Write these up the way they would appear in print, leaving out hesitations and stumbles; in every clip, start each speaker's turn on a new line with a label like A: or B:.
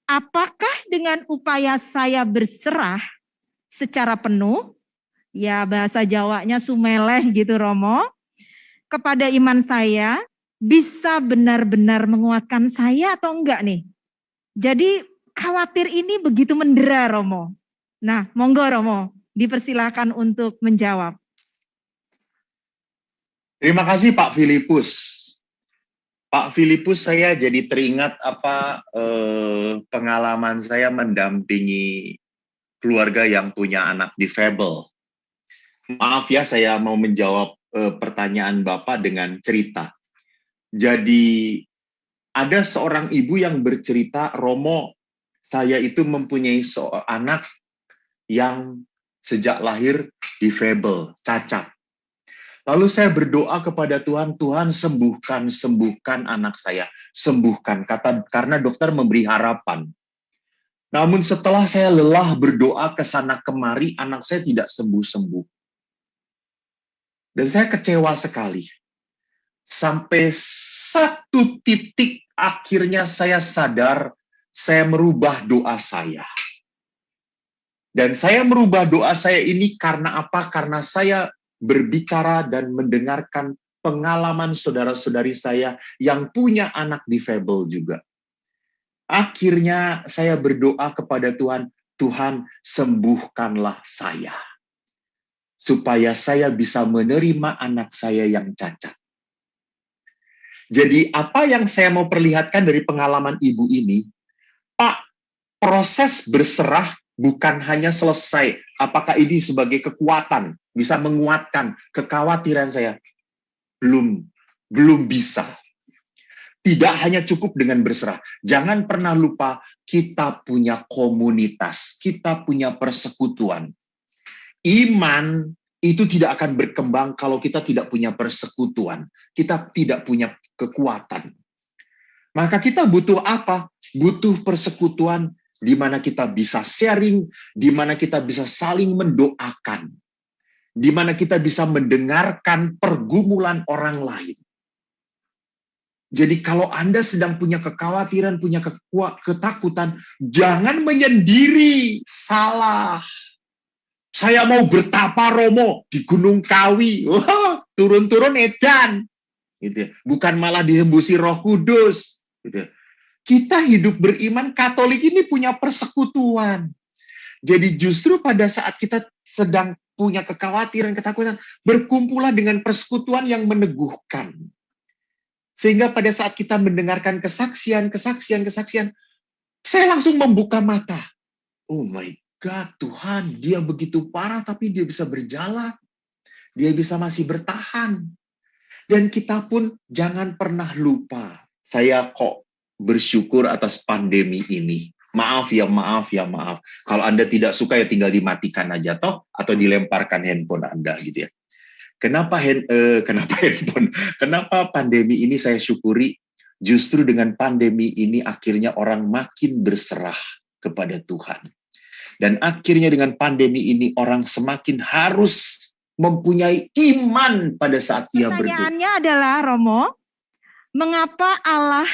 A: Apakah dengan upaya saya berserah secara penuh, ya bahasa Jawanya sumeleh gitu Romo, kepada iman saya, bisa benar-benar menguatkan saya atau enggak nih? Jadi khawatir ini begitu mendera Romo. Nah, monggo Romo, dipersilakan untuk menjawab.
B: Terima kasih Pak Filipus. Pak Filipus, saya jadi teringat pengalaman saya mendampingi keluarga yang punya anak difabel. Maaf ya, saya mau menjawab pertanyaan Bapak dengan cerita. Jadi ada seorang ibu yang bercerita, Romo, saya itu mempunyai anak yang sejak lahir difabel, cacat. Lalu saya berdoa kepada Tuhan, Tuhan sembuhkan anak saya, sembuhkan, karena dokter memberi harapan. Namun setelah saya lelah berdoa ke sana kemari, anak saya tidak sembuh-sembuh. Dan saya kecewa sekali. Sampai satu titik akhirnya saya sadar, saya merubah doa saya. Dan saya merubah doa saya ini karena apa? Karena saya berbicara dan mendengarkan pengalaman saudara-saudari saya yang punya anak difabel juga. Akhirnya saya berdoa kepada Tuhan, Tuhan sembuhkanlah saya. Supaya saya bisa menerima anak saya yang cacat. Jadi apa yang saya mau perlihatkan dari pengalaman ibu ini, Pak, proses berserah bukan hanya selesai. Apakah ini sebagai kekuatan, bisa menguatkan kekhawatiran saya? Belum bisa. Tidak hanya cukup dengan berserah. Jangan pernah lupa, kita punya komunitas, kita punya persekutuan. Iman itu tidak akan berkembang kalau kita tidak punya persekutuan. Kita tidak punya kekuatan. Maka kita butuh apa? Butuh persekutuan di mana kita bisa sharing, di mana kita bisa saling mendoakan, di mana kita bisa mendengarkan pergumulan orang lain. Jadi kalau Anda sedang punya kekhawatiran, punya ketakutan, jangan menyendiri, salah. Saya mau bertapa Romo di Gunung Kawi, turun-turun edan, gitu ya. Bukan malah dihembusi Roh Kudus, gitu ya. Kita hidup beriman Katolik ini punya persekutuan. Jadi justru pada saat kita sedang punya kekhawatiran, ketakutan, berkumpullah dengan persekutuan yang meneguhkan. Sehingga pada saat kita mendengarkan kesaksian, saya langsung membuka mata. Oh my God, Tuhan, dia begitu parah tapi dia bisa berjalan. Dia bisa masih bertahan. Dan kita pun jangan pernah lupa. Saya kok bersyukur atas pandemi ini. Maaf. Kalau Anda tidak suka ya tinggal dimatikan aja toh, atau dilemparkan handphone Anda gitu ya. Kenapa handphone? Kenapa pandemi ini saya syukuri? Justru dengan pandemi ini akhirnya orang makin berserah kepada Tuhan. Dan akhirnya dengan pandemi ini orang semakin harus mempunyai iman pada saat ia berdoa.
A: Pertanyaannya adalah, Romo, mengapa Allah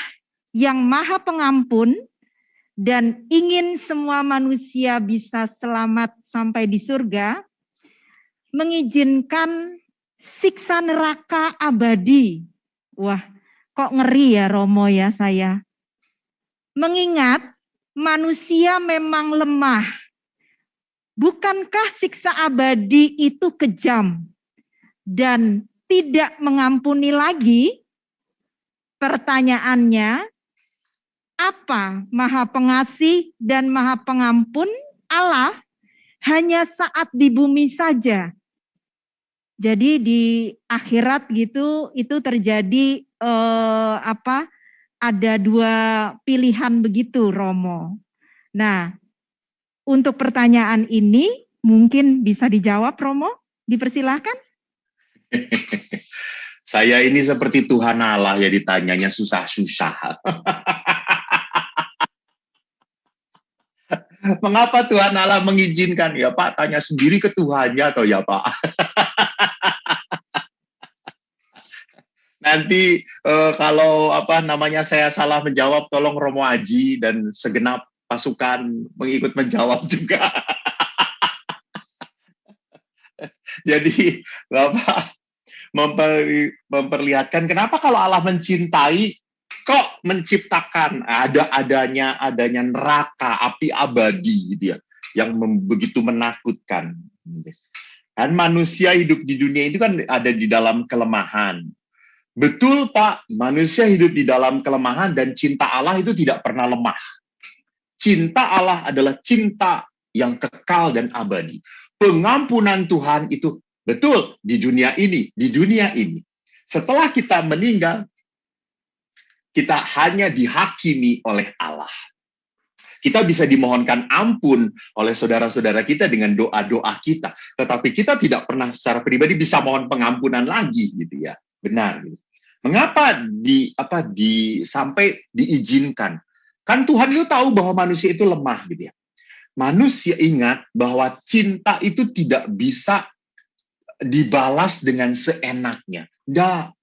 A: yang Maha Pengampun dan ingin semua manusia bisa selamat sampai di surga, mengizinkan siksa neraka abadi? Wah, kok ngeri ya Romo ya saya. Mengingat manusia memang lemah. Bukankah siksa abadi itu kejam dan tidak mengampuni lagi? Pertanyaannya, apa Maha Pengasih dan Maha Pengampun Allah hanya saat di bumi saja? Jadi di akhirat gitu itu terjadi ada dua pilihan begitu Romo. Nah, untuk pertanyaan ini mungkin bisa dijawab Romo, dipersilahkan.
B: Saya ini seperti Tuhan Allah ya, ditanyanya susah-susah. Mengapa Tuhan Allah mengizinkan? Ya Pak, tanya sendiri ke Tuhannya atau ya Pak? Nanti kalau saya salah menjawab, tolong Romo Aji dan segenap pasukan mengikut menjawab juga. Jadi Bapak memperlihatkan kenapa kalau Allah mencintai kok menciptakan adanya neraka, api abadi gitu ya, yang begitu menakutkan. Kan manusia hidup di dunia itu kan ada di dalam kelemahan. Betul Pak, manusia hidup di dalam kelemahan dan cinta Allah itu tidak pernah lemah. Cinta Allah adalah cinta yang kekal dan abadi. Pengampunan Tuhan itu betul di dunia ini. Setelah kita meninggal, kita hanya dihakimi oleh Allah. Kita bisa dimohonkan ampun oleh saudara-saudara kita dengan doa-doa kita. Tetapi kita tidak pernah secara pribadi bisa mohon pengampunan lagi gitu ya. Benar. Mengapa sampai diizinkan? Kan Tuhan itu tahu bahwa manusia itu lemah gitu ya. Manusia ingat bahwa cinta itu tidak bisa dibalas dengan seenaknya. Enggak.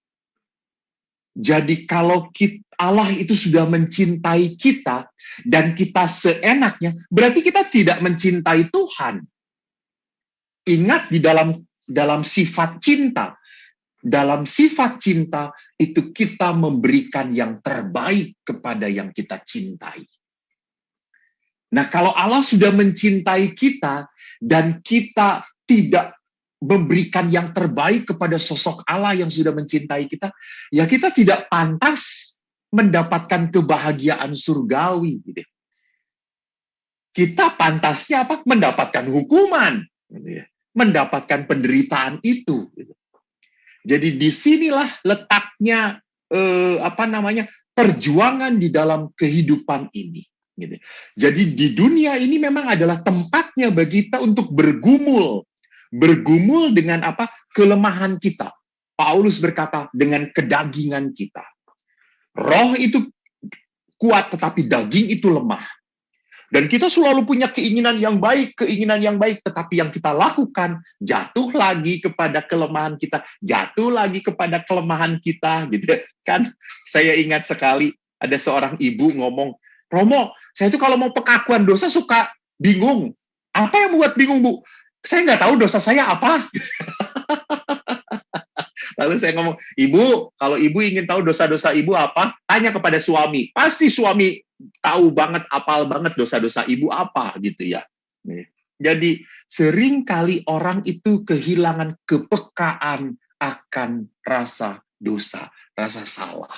B: Jadi kalau Allah itu sudah mencintai kita dan kita seenaknya, berarti kita tidak mencintai Tuhan. Ingat di dalam sifat cinta. Dalam sifat cinta itu kita memberikan yang terbaik kepada yang kita cintai. Nah, kalau Allah sudah mencintai kita dan kita tidak memberikan yang terbaik kepada sosok Allah yang sudah mencintai kita, ya kita tidak pantas mendapatkan kebahagiaan surgawi. Gitu. Kita pantasnya apa? Mendapatkan hukuman, gitu ya. Mendapatkan penderitaan itu. Gitu. Jadi disinilah letaknya perjuangan di dalam kehidupan ini. Gitu. Jadi di dunia ini memang adalah tempatnya bagi kita untuk bergumul dengan kelemahan kita. Paulus berkata dengan kedagingan kita. Roh itu kuat tetapi daging itu lemah. Dan kita selalu punya keinginan yang baik, tetapi yang kita lakukan jatuh lagi kepada kelemahan kita, gitu kan. Saya ingat sekali ada seorang ibu ngomong, "Romo, saya itu kalau mau pengakuan dosa suka bingung. Apa yang membuat bingung, Bu? Saya nggak tahu dosa saya apa." Lalu saya ngomong, "Ibu, kalau ibu ingin tahu dosa-dosa ibu apa, tanya kepada suami. Pasti suami tahu banget, apal banget dosa-dosa ibu apa," gitu ya. Jadi seringkali orang itu kehilangan kepekaan akan rasa dosa, rasa salah.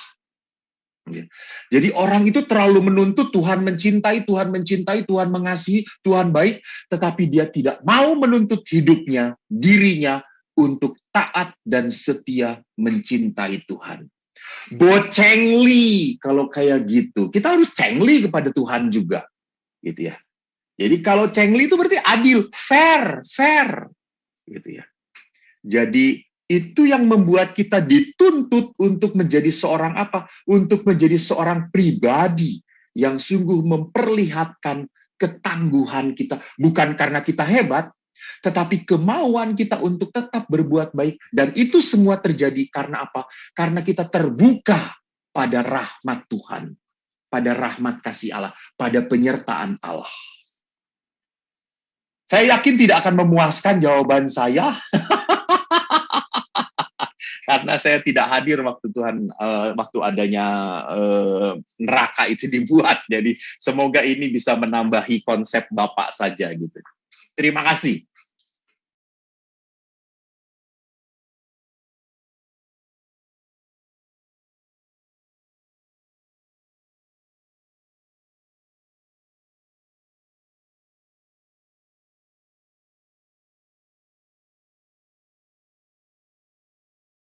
B: Jadi orang itu terlalu menuntut Tuhan mencintai, Tuhan mengasihi, Tuhan baik, tetapi dia tidak mau menuntut hidupnya, dirinya, untuk taat dan setia mencintai Tuhan. Bocengli kalau kayak gitu. Kita harus cengli kepada Tuhan juga. Gitu ya. Jadi kalau cengli itu berarti adil, fair. Gitu ya. Jadi itu yang membuat kita dituntut untuk menjadi seorang apa? Untuk menjadi seorang pribadi yang sungguh memperlihatkan ketangguhan kita. Bukan karena kita hebat, tetapi kemauan kita untuk tetap berbuat baik. Dan itu semua terjadi karena apa? Karena kita terbuka pada rahmat Tuhan. Pada rahmat kasih Allah. Pada penyertaan Allah. Saya yakin tidak akan memuaskan jawaban saya. Karena saya tidak hadir waktu adanya neraka itu dibuat. Jadi semoga ini bisa menambahi konsep Bapak saja gitu. Terima kasih.